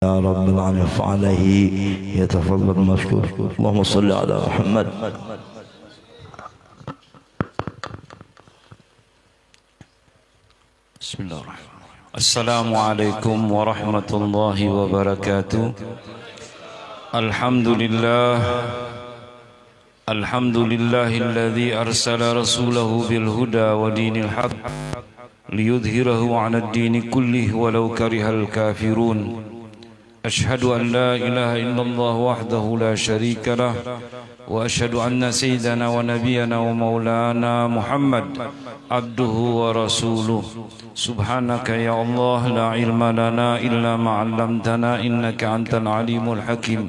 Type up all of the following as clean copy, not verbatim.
يا رب العالمين فعليه يتفضل مشكور. اللهم صل على محمد. بسم الله الرحمن الرحيم. السلام عليكم ورحمة الله وبركاته. الحمد لله الذي أرسل رسوله بالهدى ودين الحق ليظهره على الدين كله ولو كره الكافرون. أشهد أن لا إله إلا الله وحده لا شريك له، وأشهد أن سيدنا ونبينا ومولانا محمد عبده ورسوله. سبحانك يا الله لا علم لنا إلا ما علمتنا إنك أنت العليم الحكيم.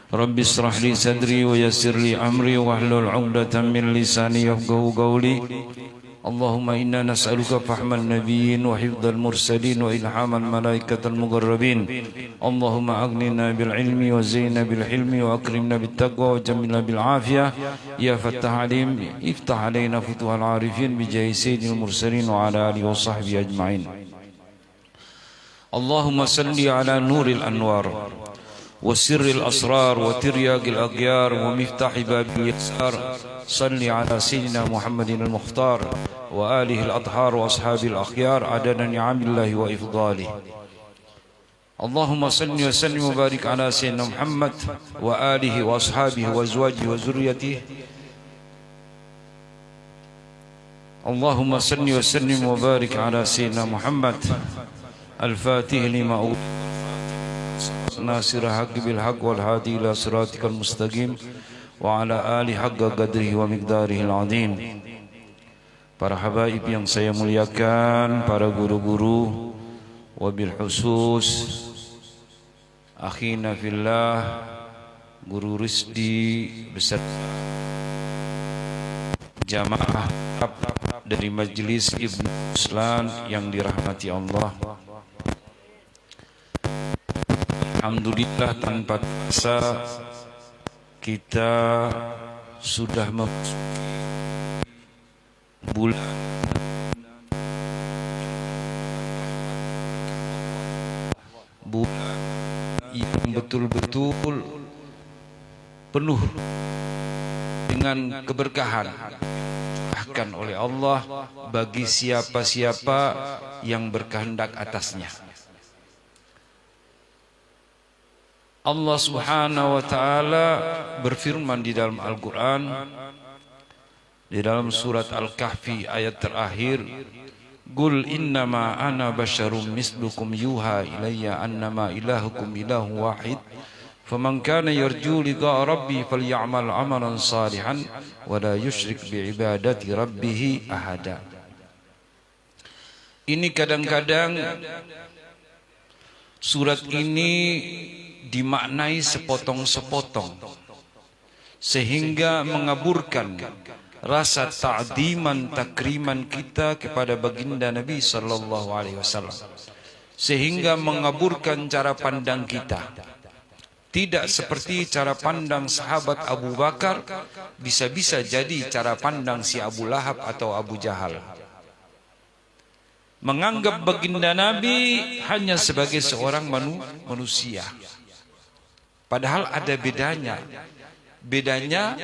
رب اشرح لي صدري ويسر لي أمري واحلل عقدة من لساني يفقهوا قولي. اللهم إنا نسألك فهم النبيين وحفظ المرسلين وإلهام الملائكة المقربين. اللهم أغننا بالعلم وزينا بالحلم وأكرمنا بالتقوى وجملنا بالعافية. يا فتاح عليم افتح علينا فتوح العارفين بجاه سيد المرسلين وعلى آله وصحبه أجمعين. اللهم صل على نور الأنوار وسر الأسرار وترياق الأغيار ومفتاح باب اليسار. صل على سيدنا محمد المختار وآله الأطهار وأصحاب الأخيار عدد نعم الله وإفضاله. اللهم صل وسلم وبارك على سيدنا محمد وآله وأصحابه وأزواجه وذريته. اللهم صل وسلم وبارك على سيدنا محمد الفاتح لما ناصر الحق بالحق والهادي إلى صراطك المستقيم وعلى آله حق قدره ومقداره العظيم. Para habaib yang saya muliakan, para guru-guru, wabil khusus akhina fillah, guru Rizdi beserta jamaah dari Majelis Ibnu Ruslan yang dirahmati Allah. Alhamdulillah, tanpa terasa kita sudah memasuki bulan yang betul-betul penuh dengan keberkahan bahkan oleh Allah bagi siapa-siapa yang berkehendak atasnya. Allah Subhanahu wa taala berfirman di dalam Al-Qur'an, di dalam surat Al-Kahfi ayat terakhir, "Qul innama ana basyarum mislukum yuha ilayya annama ilahukum ilahu wahid, faman kana yarju liqa'a rabbi falyamal 'amalan salihan wa la yusyrik bi'ibadati rabbih ahada." Ini kadang-kadang surat ini dimaknai sepotong-sepotong sehingga mengaburkan rasa ta'ziman takriman kita kepada baginda Nabi sallallahu alaihi wasallam, sehingga mengaburkan cara pandang kita. Tidak seperti cara pandang sahabat Abu Bakar, bisa-bisa jadi cara pandang si Abu Lahab atau Abu Jahal. Menganggap baginda Nabi hanya sebagai seorang manusia. Padahal ada bedanya. Bedanya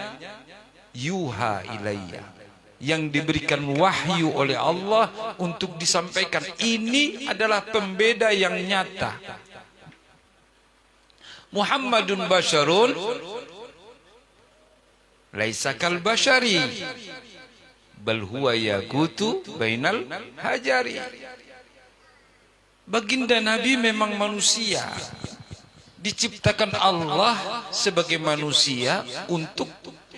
yuha ilayya, yang diberikan wahyu oleh Allah untuk disampaikan. Ini adalah pembeda yang nyata. Muhammadun basyarun laisa kal basyari bal huwa yaqutu bainal hajari. Baginda Nabi memang manusia, diciptakan Allah sebagai manusia untuk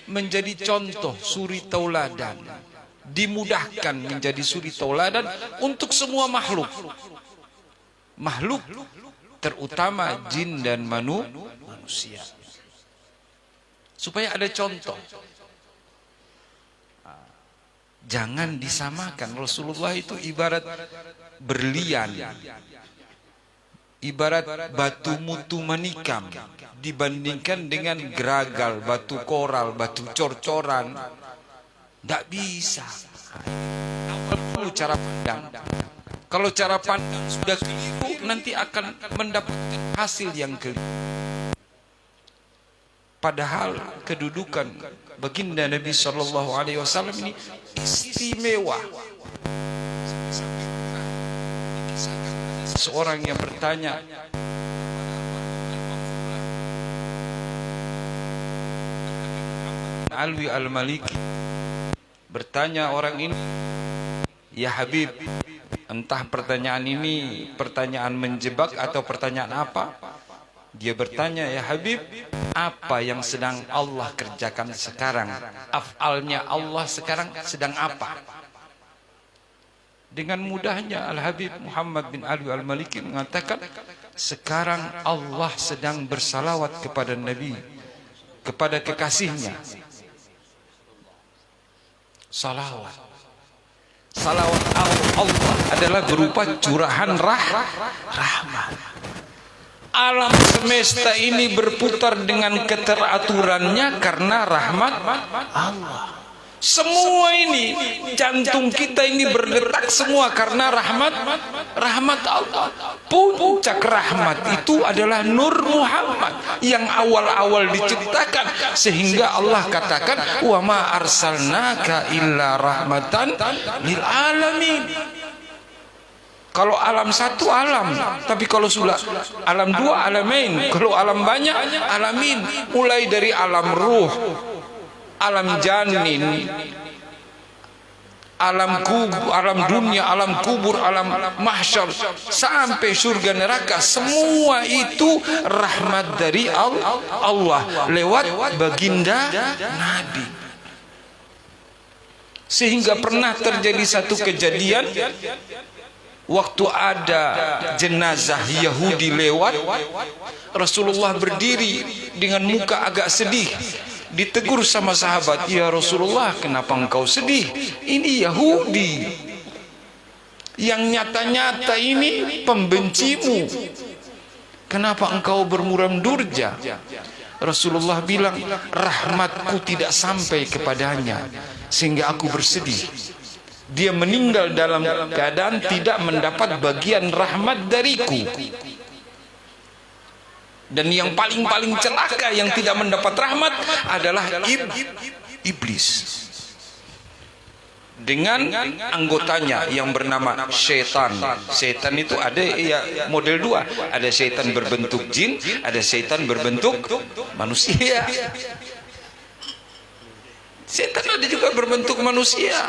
menjadi contoh suri tauladan, dimudahkan menjadi suri tauladan untuk semua makhluk terutama jin dan manusia, supaya ada contoh. Jangan disamakan. Rasulullah itu ibarat berlian, ibarat batu mutu manikam dibandingkan dengan geragal, batu koral, batu cor-coran. Tidak bisa. Cara pandang. Kalau cara pandang sudah keliru, nanti akan mendapatkan hasil yang keliru. Padahal kedudukan baginda Nabi Shallallahu Alaihi Wasallam ini istimewa. Seorang yang bertanya, Alwi Al-Maliki bertanya orang ini, ya Habib, entah pertanyaan ini pertanyaan menjebak atau pertanyaan apa. Dia bertanya, ya Habib, apa yang sedang Allah kerjakan sekarang? Af'alnya Allah sekarang sedang apa? Dengan mudahnya Al-Habib Muhammad bin Alwi Al-Maliki mengatakan, sekarang Allah sedang bersalawat kepada Nabi, kepada kekasihnya. Salawat Allah adalah berupa curahan rahmat. Alam semesta ini berputar dengan keteraturannya karena rahmat Allah. Semua ini, jantung kita ini berdetak semua karena rahmat Allah. Puncak rahmat itu adalah Nur Muhammad yang awal-awal diciptakan, sehingga Allah katakan, wa ma arsalnaka illa rahmatan lil alamin. Kalau alam satu alam, tapi kalau sudah alam dua alamain, kalau alam banyak alamin. Mulai dari alam ruh, alam janin, alam kubur, alam dunia, alam kubur, alam mahsyar, sampai surga neraka, semua itu rahmat dari Allah lewat baginda Nabi. Sehingga pernah terjadi satu kejadian, waktu ada jenazah Yahudi lewat, Rasulullah berdiri dengan muka agak sedih. Ditegur sama sahabat, ya Rasulullah, kenapa engkau sedih? Ini Yahudi yang nyata-nyata ini pembencimu. Kenapa engkau bermuram durja? Rasulullah bilang, rahmatku tidak sampai kepadanya sehingga aku bersedih. Dia meninggal dalam keadaan tidak mendapat bagian rahmat dariku. Dan yang paling celaka yang tidak mendapat rahmat adalah iblis dengan anggotanya yang bernama syaitan. Syaitan itu ada ya model dua, ada syaitan berbentuk jin, ada syaitan berbentuk manusia. Syaitan ada juga berbentuk manusia,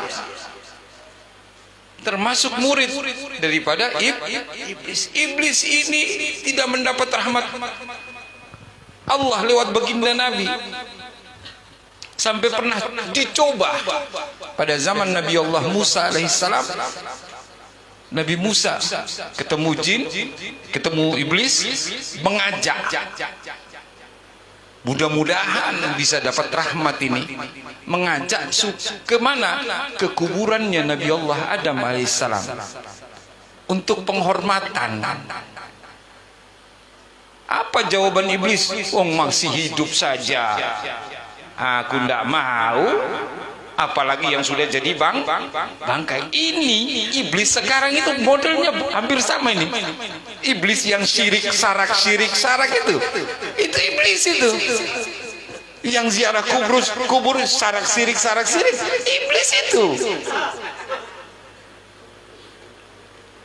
termasuk murid daripada iblis. Iblis ini tidak mendapat rahmat Allah lewat baginda Nabi. Sampai pernah dicoba pada zaman Nabi Allah Musa alaihissalam. Nabi Musa ketemu jin, ketemu iblis, mengajak, mudah-mudahan bisa dapat rahmat ini. Mengajak ke mana? Ke kuburannya Nabi Allah Adam alaihissalam untuk penghormatan. Apa jawaban iblis? Oh, masih hidup saja, aku tidak mau, apalagi yang sudah jadi bangkai. Ini iblis sekarang itu modelnya hampir sama ini. Iblis yang syirik sarak itu iblis itu. Yang ziarah kubur sarak sirik iblis itu.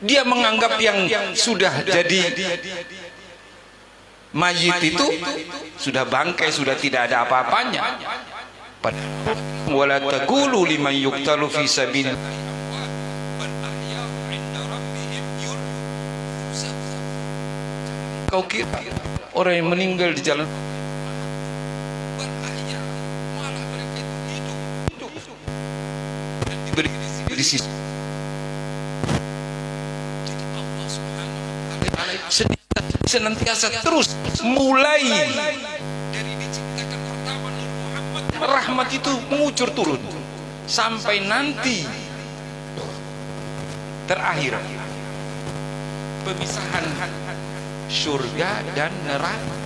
Dia menganggap yang sudah jadi mayit itu sudah bangkai, sudah tidak ada apa-apanya. Wala taqulu liman yuqtalu fi sabilillah. Kau kira orang yang meninggal di jalan di sisi senantiasa terus mulai dari diciptakan pertama Muhammad, rahmat itu mengucur turun sampai nanti terakhir pemisahan surga dan neraka.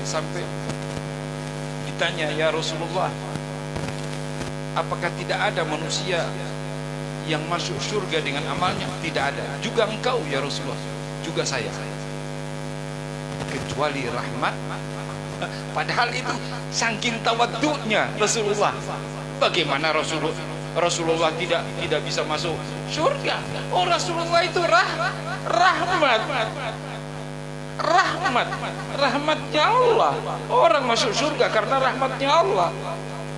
Sampai ditanya, ya Rasulullah, apakah tidak ada manusia yang masuk surga dengan amalnya? Tidak ada. Juga engkau ya Rasulullah, juga saya, kecuali rahmat. Padahal itu saking tawaddunya Rasulullah. Bagaimana Rasulullah tidak bisa masuk surga? Oh, Rasulullah itu rahmatnya Allah. Orang masuk surga karena rahmatnya Allah.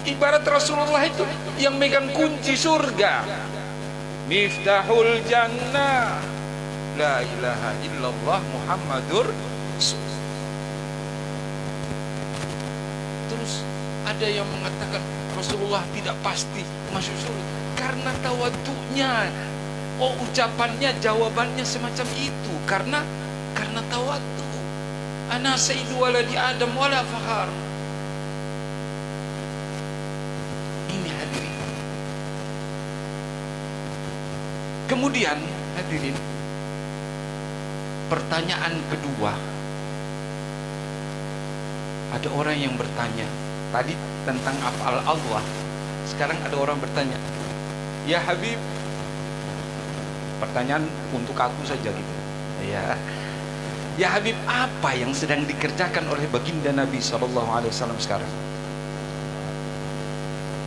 Ibarat Rasulullah itu yang megang kunci surga. Miftahul jannah, la ilaha illallah Muhammadur. Terus ada yang mengatakan Rasulullah tidak pasti masuk surga karena tawaddunya. Oh, ucapannya, jawabannya semacam itu karena tawaddu. Ana sayyidu waladi Adam wala fakhar. Ini hadirin. Kemudian hadirin, pertanyaan kedua. Ada orang yang bertanya tadi tentang af'al Allah. Sekarang ada orang bertanya, ya Habib, pertanyaan untuk aku saja gitu. Ya Habib, apa yang sedang dikerjakan oleh baginda Nabi SAW sekarang?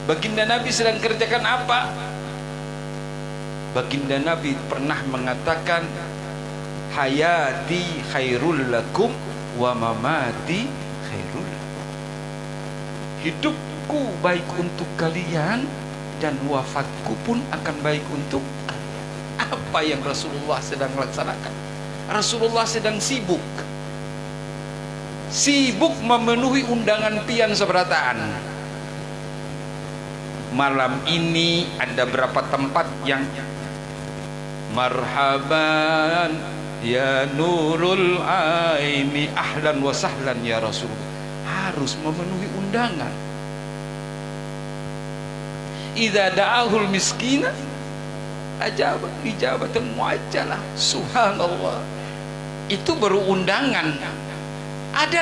Baginda Nabi sedang kerjakan apa? Baginda Nabi pernah mengatakan, hayati khairul lakum wa mamati khairul. Hidupku baik untuk kalian dan wafatku pun akan baik untuk kalian. Apa yang Rasulullah sedang laksanakan? Rasulullah sedang sibuk memenuhi undangan pian seberataan. Malam ini ada berapa tempat yang marhaban ya nurul aini, ahlan wa sahlan ya Rasulullah. Harus memenuhi undangan. Idza da'ahul miskina ajabah ijabatan muajjalah. Subhanallah, itu baru undangan. Ada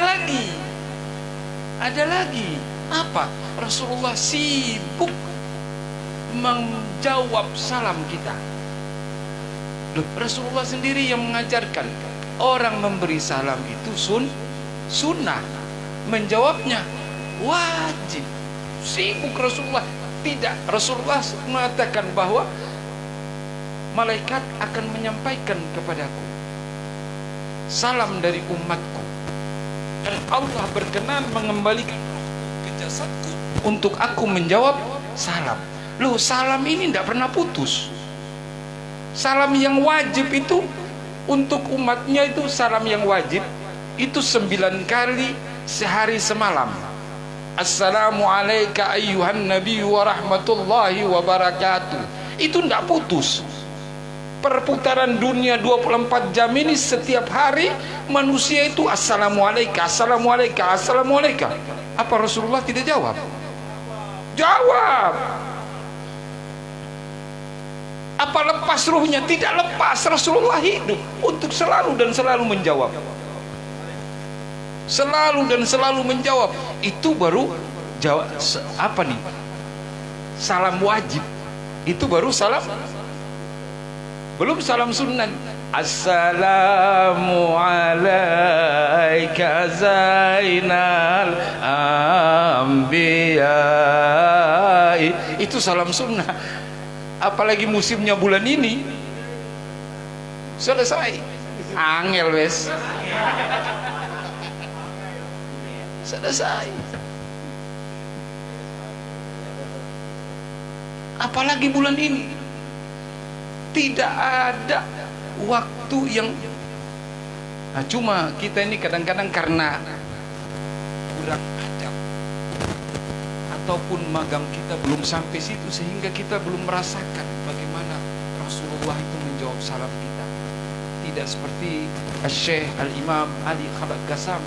lagi apa? Rasulullah sibuk menjawab salam kita. Rasulullah sendiri yang mengajarkan orang memberi salam itu sunnah, menjawabnya wajib. Sibuk Rasulullah. Tidak, Rasulullah mengatakan bahwa malaikat akan menyampaikan kepadaku salam dari umatku, dan Allah berkenan mengembalikan ke jasadku untuk aku menjawab salam. Loh, salam ini tidak pernah putus. Salam yang wajib itu untuk umatnya, itu salam yang wajib itu 9 kali sehari semalam. Assalamu alayka ayyuhan nabi wa rahmatullahi wa barakatuh. Itu tidak putus. Perputaran dunia 24 jam ini setiap hari manusia itu assalamu alayka, assalamu alayka, assalamu alayka. Apa Rasulullah tidak jawab? Jawab. Apa lepas ruhnya? Tidak lepas. Rasulullah hidup untuk selalu dan selalu menjawab. Selalu dan selalu menjawab. Itu baru jawab apa nih? Salam wajib. Itu baru salam. Belum salam sunnah. Assalamu alayka zainal anbiya. Itu salam sunnah. Apalagi musimnya bulan ini. Selesai. Angel wes. Selesai. Apalagi bulan ini. Tidak ada waktu yang cuma kita ini kadang-kadang karena kurang adab ataupun magang kita belum sampai situ, sehingga kita belum merasakan bagaimana Rasulullah itu menjawab salam kita. Tidak seperti Syekh Al-Imam Ali Khalad Qasam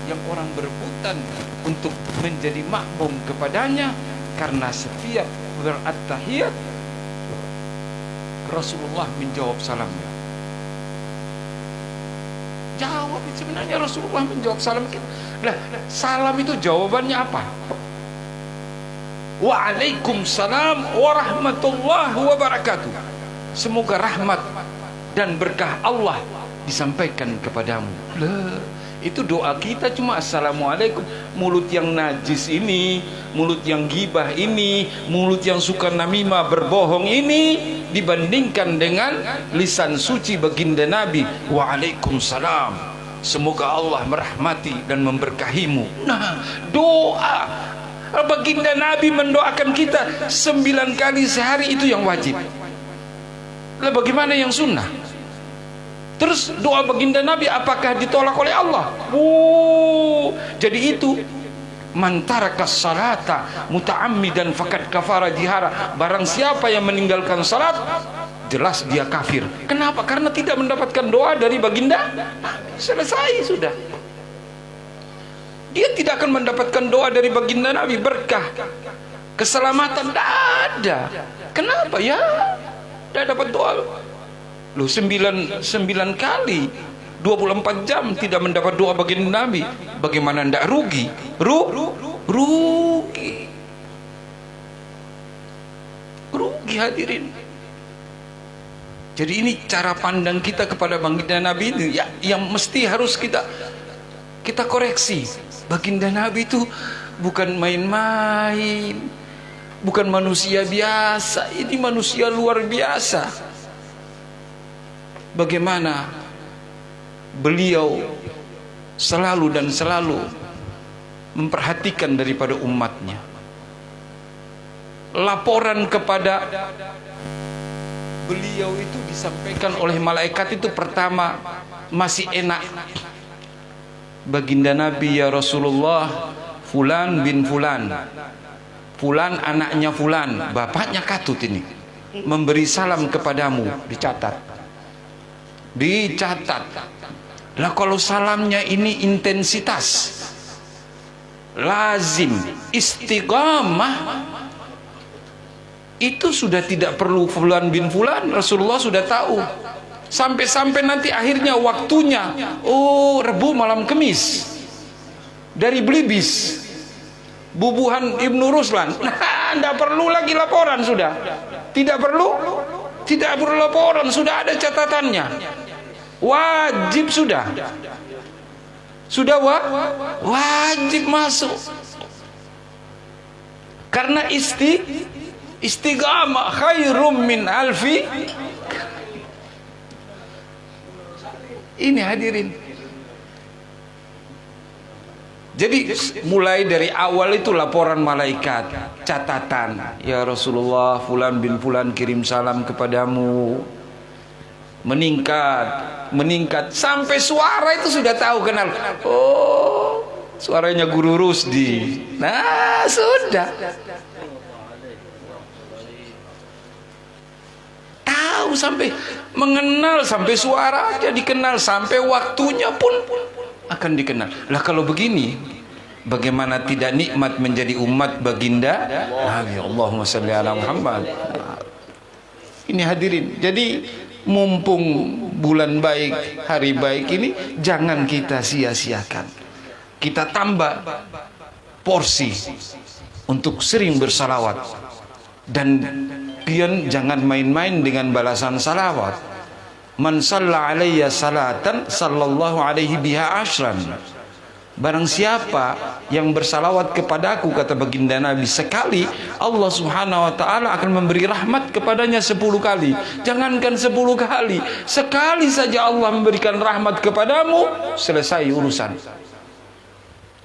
yang orang berebutan untuk menjadi makmum kepadanya karena setiap berat-tahiyat Rasulullah menjawab salamnya. Jawab, sebenarnya Rasulullah menjawab salam kita. Lah, salam itu jawabannya apa? Waalaikumsalam warahmatullahi wabarakatuh. Semoga rahmat dan berkah Allah disampaikan kepadamu. Itu doa kita cuma assalamualaikum. Mulut yang najis ini, mulut yang gibah ini, mulut yang suka namimah berbohong ini, dibandingkan dengan lisan suci baginda Nabi, waalaikumsalam, semoga Allah merahmati dan memberkahimu. Nah, doa baginda Nabi mendoakan kita 9 kali sehari, itu yang wajib. Lah bagaimana yang sunnah? Terus doa baginda Nabi apakah ditolak oleh Allah? Jadi itu man taraka salata muta'ammidan faqad kafara jihara. Barang siapa yang meninggalkan salat, jelas dia kafir. Kenapa? Karena tidak mendapatkan doa dari baginda Nabi. Selesai sudah. Dia tidak akan mendapatkan doa dari baginda Nabi, berkah, keselamatan tidak ada. Kenapa ya? Tidak dapat doa. Loh, 9 kali 24 jam tidak mendapat doa baginda Nabi, bagaimana tidak rugi? Rugi hadirin. Jadi ini cara pandang kita kepada baginda Nabi itu ya, yang mesti harus kita koreksi. Baginda Nabi itu bukan main-main, bukan manusia biasa, ini manusia luar biasa. Bagaimana beliau selalu dan selalu memperhatikan daripada umatnya. Laporan kepada beliau itu disampaikan oleh malaikat itu pertama masih enak. Baginda Nabi, ya Rasulullah, fulan bin fulan, fulan anaknya fulan, bapaknya Katut ini, memberi salam kepadamu. Dicatat. Lah kalau salamnya ini intensitas, lazim, istiqamah, itu sudah tidak perlu fulan bin fulan, Rasulullah sudah tahu. Sampai-sampai nanti akhirnya waktunya, Rebu malam Kemis, dari Blibis, bubuhan Ibnu Ruslan. Nah, tidak perlu lagi laporan sudah. Tidak perlu laporan, sudah ada catatannya. Wajib sudah wajib masuk. Karena istiqamah khairum min alfi. Ini hadirin. Jadi mulai dari awal itu laporan malaikat, catatan, ya Rasulullah, fulan bin fulan kirim salam kepadamu. Meningkat sampai suara itu sudah tahu, kenal. Oh, suaranya Guru Rusdi. Nah, sudah tahu, sampai mengenal, sampai suaranya dikenal, sampai waktunya pun akan dikenal. Lah kalau begini, bagaimana tidak nikmat menjadi umat baginda Nabi? Allahumma shalli ala Muhammad. Ini hadirin, jadi mumpung bulan baik, hari baik ini, jangan kita sia-siakan. Kita tambah porsi untuk sering bersalawat. Dan pian jangan main-main dengan balasan salawat. Man shalla alayya salatan sallallahu alaihi biha ashran. Barang siapa yang bersalawat kepadaku, kata baginda Nabi, sekali, Allah subhanahu wa ta'ala akan memberi rahmat kepadanya 10 kali. Jangankan 10 kali, sekali saja Allah memberikan rahmat kepadamu, selesai urusan.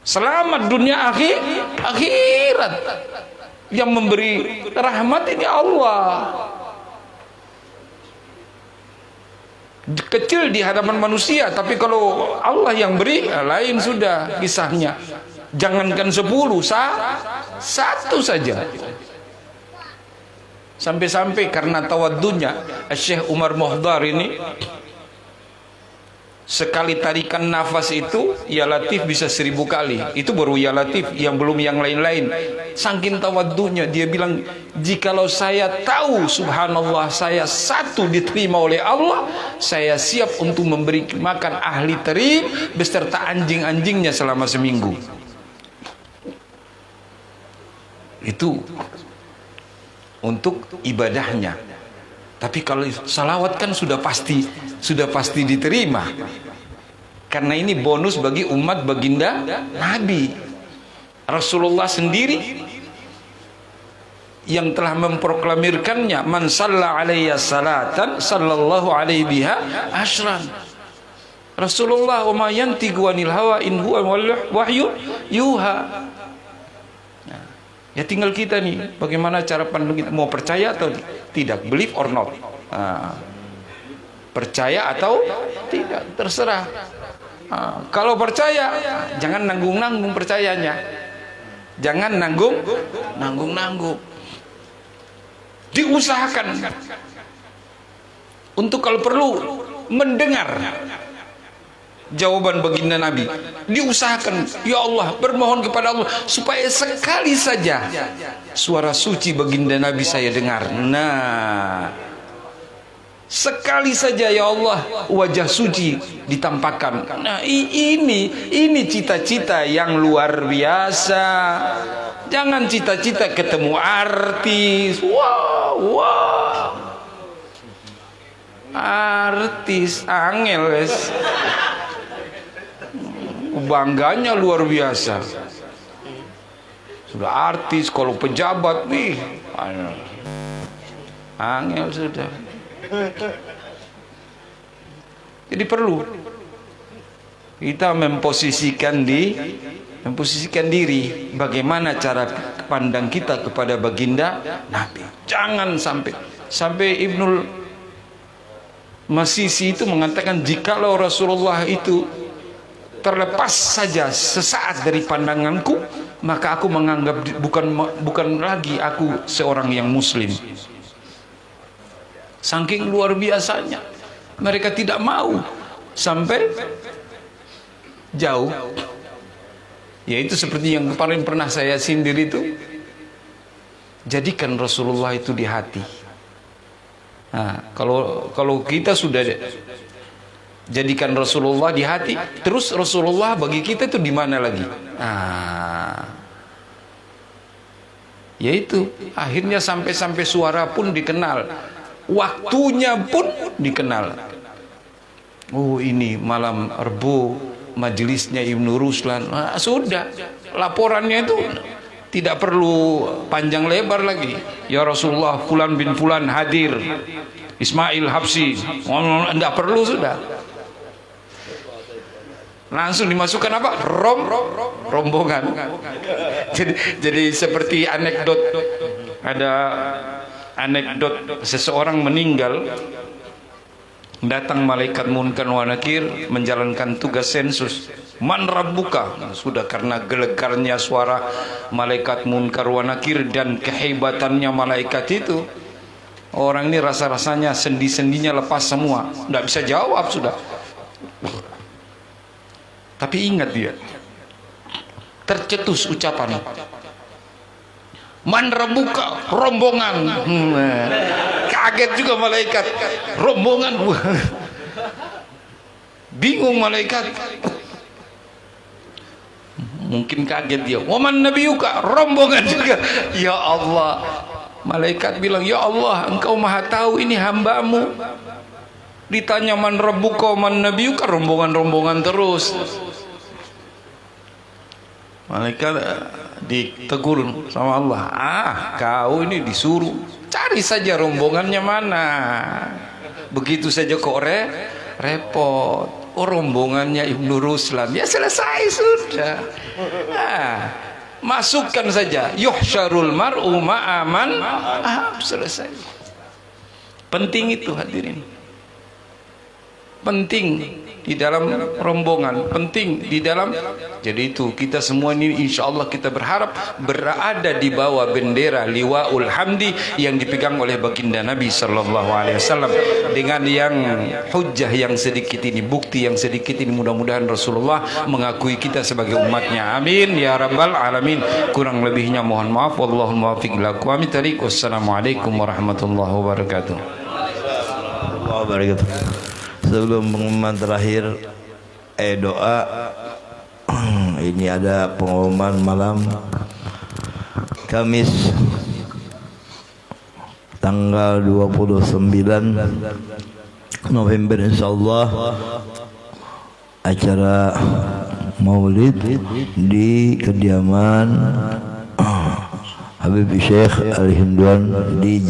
Selamat dunia akhirat. Yang memberi rahmat ini Allah. Kecil di hadapan manusia, tapi kalau Allah yang beri, lain sudah kisahnya. Jangankan 10, satu saja. Sampai-sampai karena tawaddunya Syekh Umar Mohdar ini, sekali tarikan nafas itu ya Latif bisa 1000 kali. Itu baru ya Latif, yang belum yang lain-lain. Saking tawaddunya, dia bilang, jikalau saya tahu subhanallah saya satu diterima oleh Allah, saya siap untuk memberi makan ahli terim beserta anjing-anjingnya selama seminggu. Itu untuk ibadahnya. Tapi kalau salawat kan sudah pasti diterima. Karena ini bonus bagi umat baginda Nabi. Rasulullah sendiri yang telah memproklamirkannya, man shalla alayya salatan sallallahu alaihi biha asyran. Rasulullah wa ma yantiqu anil hawa in huwa wahyu yuha. Nah, ya tinggal kita nih, bagaimana cara pandang kita, mau percaya atau tidak, believe or not. Nah, percaya atau tidak, terserah. Nah, kalau percaya, jangan nanggung-nanggung percayanya. Jangan nanggung-nanggung. Diusahakan untuk kalau perlu mendengar jawaban baginda Nabi. Diusahakan, ya Allah, bermohon kepada Allah supaya sekali saja suara suci baginda Nabi saya dengar. Nah, sekali saja ya Allah wajah suci ditampakkan. Nah, ini cita-cita yang luar biasa. Jangan cita-cita ketemu artis. Wah. Artis angel, guys. Bangganya luar biasa. Sudah artis, kalau pejabat nih angel sudah. Jadi perlu kita memposisikan diri bagaimana cara pandang kita kepada baginda Nabi. Jangan sampai Ibnul Masisi itu mengatakan, jikalau Rasulullah itu terlepas saja sesaat dari pandanganku, maka aku menganggap bukan lagi aku seorang yang muslim. Saking luar biasanya, mereka tidak mau sampai jauh. Yaitu seperti yang kemarin pernah saya sindir itu, jadikan Rasulullah itu di hati. Nah, kalau kita sudah jadikan Rasulullah di hati, terus Rasulullah bagi kita itu di mana lagi? Nah, yaitu akhirnya sampai suara pun dikenal, waktunya pun dikenal. Oh, ini malam Rebo majelisnya Ibnu Ruslan. Nah, sudah laporannya itu tidak perlu panjang lebar lagi. Ya Rasulullah, fulan bin fulan hadir, Ismail Habsyi. Tidak perlu, sudah langsung dimasukkan apa? Rombongan. Jadi seperti anekdot, ada anekdot seseorang meninggal, datang malaikat munkar wa nakir menjalankan tugas sensus. Man rabbuka? Sudah, karena gelegarnya suara malaikat munkar wa nakir dan kehebatannya malaikat itu, orang ini rasa-rasanya sendi-sendinya lepas semua, tidak bisa jawab sudah. Tapi ingat dia, tercetus ucapan man rabbuka, rombongan. Kaget juga malaikat, rombongan. Bingung malaikat, mungkin kaget dia. Waman nabiyuka, rombongan juga. Ya Allah, malaikat bilang, ya Allah, engkau maha tahu ini hambamu. Ditanya man rabbuka, man nabiyuka, rombongan terus. Malaikat ditegur sama Allah, kau ini disuruh cari saja rombongannya mana. Begitu saja kok repot. Oh, rombongannya Ibnu Ruslan. Ya selesai sudah. Masukkan saja yuhsyarul mar'u ma'aman. Selesai. Penting itu, hadirin. Penting di dalam rombongan, penting di dalam. Jadi itu kita semua ini insya Allah kita berharap berada di bawah bendera liwaul hamdi yang dipegang oleh baginda Nabi sallallahu alaihi wasallam, dengan yang hujjah yang sedikit ini, bukti yang sedikit ini, mudah-mudahan Rasulullah mengakui kita sebagai umatnya. Amin ya rabbal alamin. Kurang lebihnya mohon maaf. Wallahul muwaffiq ila aqwamit thariq. Wassalamualaikum warahmatullahi wabarakatuh. Sebelum pengumuman terakhir, doa. Ini ada pengumuman malam Kamis tanggal 29 November insyaallah acara maulid di kediaman Habib Syekh Al-Hinduan di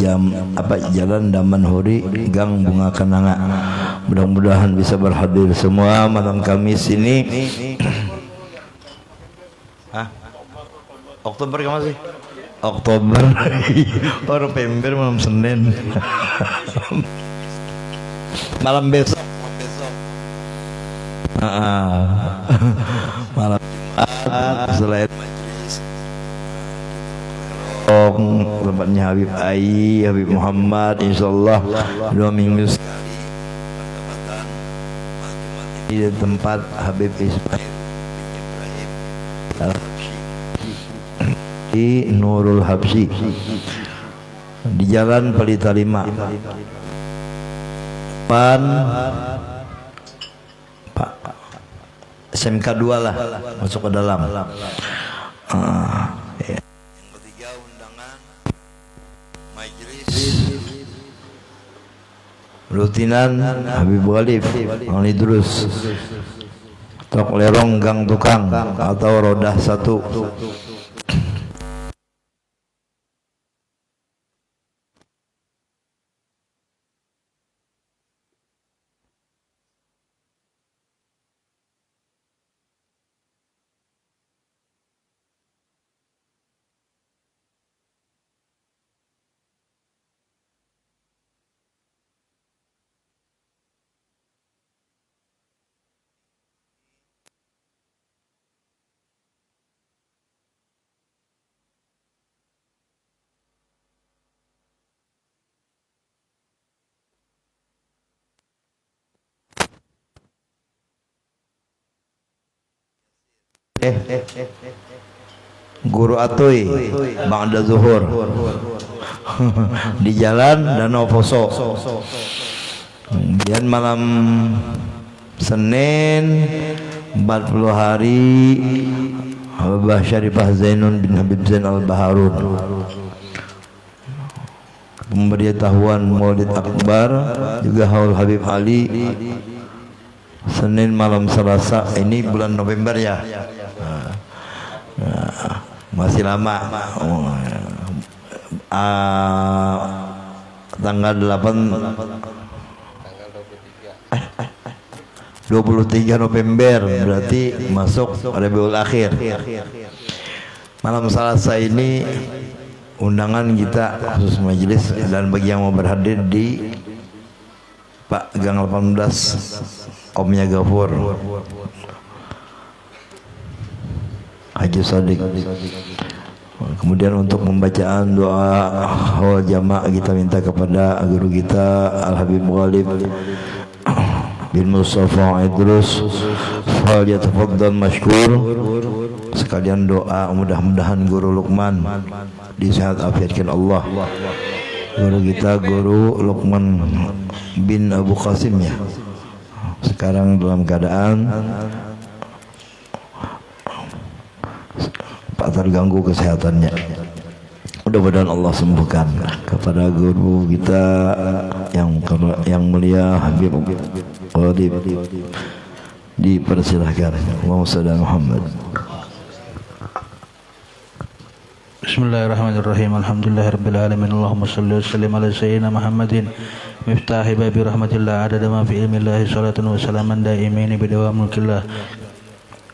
Jalan Damanhuri Gang Bunga Kenanga. Mudah-mudahan bisa berhadir semua malam Kamis ini. Oktober kamu sih? Oktober. November malam Senin. Malam besok. Malam Jumat selain tempatnya Habib Ai, Habib Muhammad, insyaallah 2 minggu sekali di tempat Habib Ismail Ibrahim di Nurul Habsyi di Jalan Pelita 5 depan Pak SMK 2 lah, masuk ke dalam. Rutinan Habib Ghalib Wali Drus Tok Lerong Gang Tukang atau Rodah 1. Guru Atoy ba'da zuhur di Jalan Danau Poso. Kemudian malam Senin 40 hari Habibah Syarifah Zainun bin Habib Zain Al-Baharun, pemberitahuan Maulid Akbar juga Haul Habib Ali Senin malam Selasa. Ini bulan November ya. Masih lama. Tanggal 23 November berarti masuk Rabiul Akhir. Malam Selasa ini undangan kita khusus majelis dan bagi yang mau berhadir di Pak Gang 18 Omnya Gafur Haji Sadiq. Kemudian untuk pembacaan doa awal jamaah kita minta kepada guru kita Al Habib Ghalib bin Mustafa Idrus, falyatafaddal mashkur. Sekalian doa mudah-mudahan guru Luqman disehat afiatkan Allah. Guru kita Guru Luqman bin Abu Qasim ya, sekarang dalam keadaan terganggu kesehatannya. Mudah-mudahan Allah sembuhkan. Kepada guru kita yang mulia Habib Ghalib dipersilahkan. Allahumma shalli ala Muhammad. Bismillahirrahmanirrahim. Alhamdulillahirabbil alamin. Allahumma shalli wa sallim ala sayyidina Muhammadin miftahi babi rahmatillah adada ma fi ilmillah salatan wa salaman daimaini bidawam mulkillah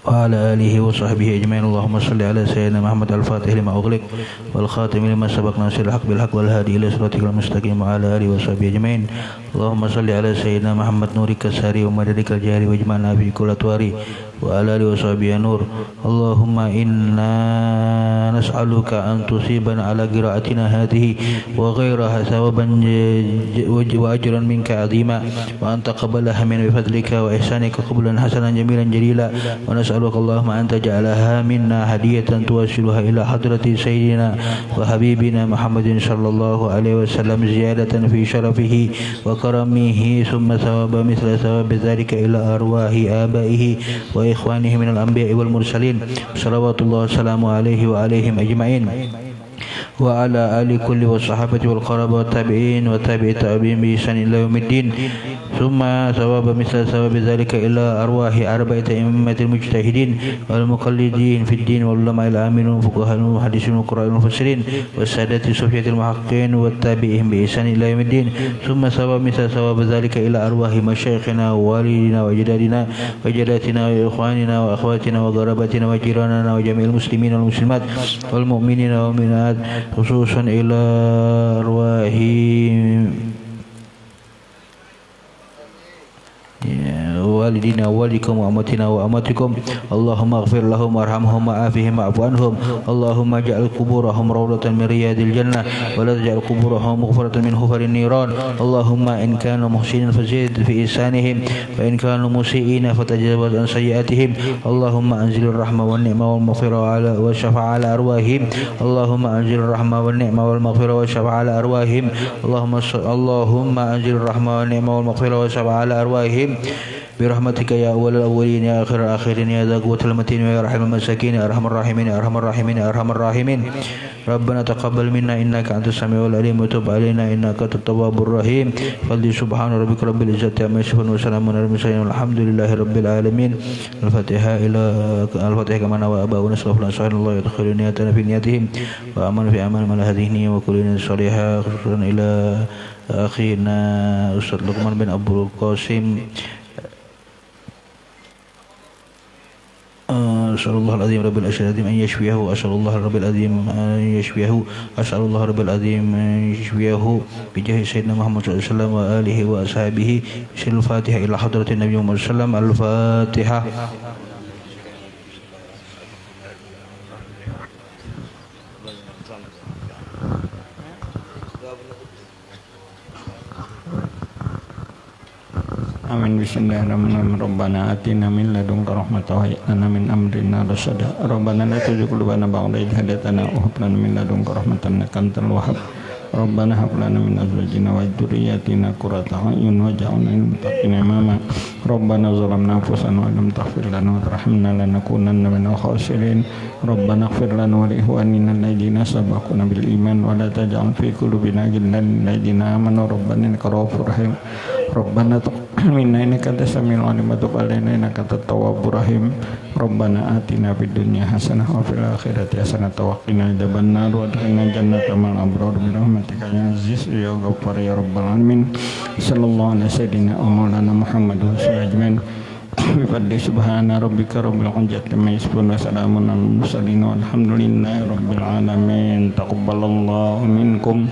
وعلى آله وصحبه أجمعين. اللهم صل على سيدنا محمد الفاتح لما أغلق والخاتم لما سبق ناصر الحق بالحق والهادي إلى صراطك المستقيم وعلى آله وصحبه أجمعين. اللهم صل على سيدنا محمد نورك الساري ومددك الجاري واجمعنا في كل أطواري وعلى آله وصحبه نور. اللهم إنا نسألك أن تصيبنا على قراءتنا هذه وغيرها ثوابا وأجرا منك عظيما، وأن تقبلها من بفضلك وإحسانك قبلا حسنا جميلا جليلا. ونسألك اللهم أن تجعلها منا هدية توصلها إلى حضرة سيدنا وحبيبنا محمد صلى الله عليه وسلم زيادة في شرفه وكرمه، ثم ثواب مثل ثواب ذلك إلى أرواح آبائه وإخوانه من الأنبياء والمرسلين صلوات الله وسلامه عليه وعليهم أجمعين. وعلى آل كل والصحابة والقرابة والتابعين وتابع التابعين بإحسان إلى يوم الدين ثم ثواب مثل ثواب ذلك إلى أرواح أربعة أئمة المجتهدين والمقلدين في الدين والعلماء العاملين والفقهاء والمحدثين والقراء والمفسرين والسادة الصوفية المحققين والتابعين بإحسان إلى يوم الدين ثم ثواب مثل ثواب ذلك إلى أرواح مشايخنا ووالدنا وأجدادنا وجداتنا وإخواننا وأخواتنا وقرابتنا وجيراننا وجميع المسلمين والمسلمات والمؤمنين والمؤمنات خصوصا إلى أرواح والدينا ووالدكم وأمتنا وأمتكم اللهم اغفر لهم وارحمهم وعافهم واعف عنهم اللهم اجعل قبورهم روضة من رياض الجنة ولا تجعل قبورهم مغفرة من غفر النيران اللهم إن كانوا محسنين فزد في إحسانهم وإن كانوا مسيئين فتجاوز عن سيئاتهم اللهم أنزل الرحمة والنعمة والمغفرة والشفاعة على أرواحهم اللهم أنزل الرحمة والنعمة والمغفرة والشفاعة على أرواحهم اللهم أنزل الرحمة والنعمة والمغفرة والشفاعة على أرواحهم برحمتك يا أول الأولين يا آخر الآخرين يا ذا قوة المتين يا رحم المساكين يا أرحم الراحمين يا أرحم الراحمين يا أرحم الراحمين ربنا تقبل منا إنك أنت السميع العليم وتب علينا إنك أنت التواب الرحيم فضل سبحان ربك رب العزة عما يصفون وسلام على المرسلين والحمد لله رب العالمين الفاتحة إلى الفاتحة كما نوى آباؤنا سلف الله الله يدخل نياتنا في نياتهم وأمن في أمان من هذه النية وكلنا صالحا خصوصا إلى أخينا أستاذ لقمان بن أبو القاسم أسأل الله العظيم رب العرش العظيم أن يشفيه أسأل الله رب العظيم أن يشفيه أسأل الله رب العظيم أن يشفيه بجاه سيدنا محمد صلى الله عليه وسلم وآله وأصحابه بسم الفاتحة إلى حضرة النبي محمد صلى الله عليه وسلم الفاتحة Amin. Bismillahirrahmanirrahim. Rabbana atina min ladunka rahmatan wa hayyi lana min amrina rashada. Rabbana la tuzigh qulubana ba'da idh hadaytana wa hab lana min ladunka rahmatan innaka antal wahhab. Rabbana hab lana min azwajina wa dhurriyyatina qurrata a'yun waj'alna lil muttaqina imama. Rabbana zalamna anfusana wa lam taghfir lana wa tarhamna lanakunanna minal khasirin. Rabbana ighfir lana wa li ikhwanina alladhina sabaquna bil iman wa la taj'al fi qulubina ghillan lil ladzina amanu rabbana innaka ra'ufur rahim. Rabbana minna innaka antas samiul alim wa tub alaina innaka antat tawwabur rahim. Rabbana atina fid dunya hasanah wa fil akhirati hasanah wa qina adzabannar wa adkhilna jannata ma'al abrar bi rahmatika ya aziz ya ghaffar ya rabbal alamin. Sallallahu alaihi sayyidina wa maulana Muhammad wa sallam ajmain. Bi fadli subhana rabbika rabbil izzati amma yasifun wa salamun alal mursalin walhamdulillahi rabbil alamin. Taqabbalallahu minkum.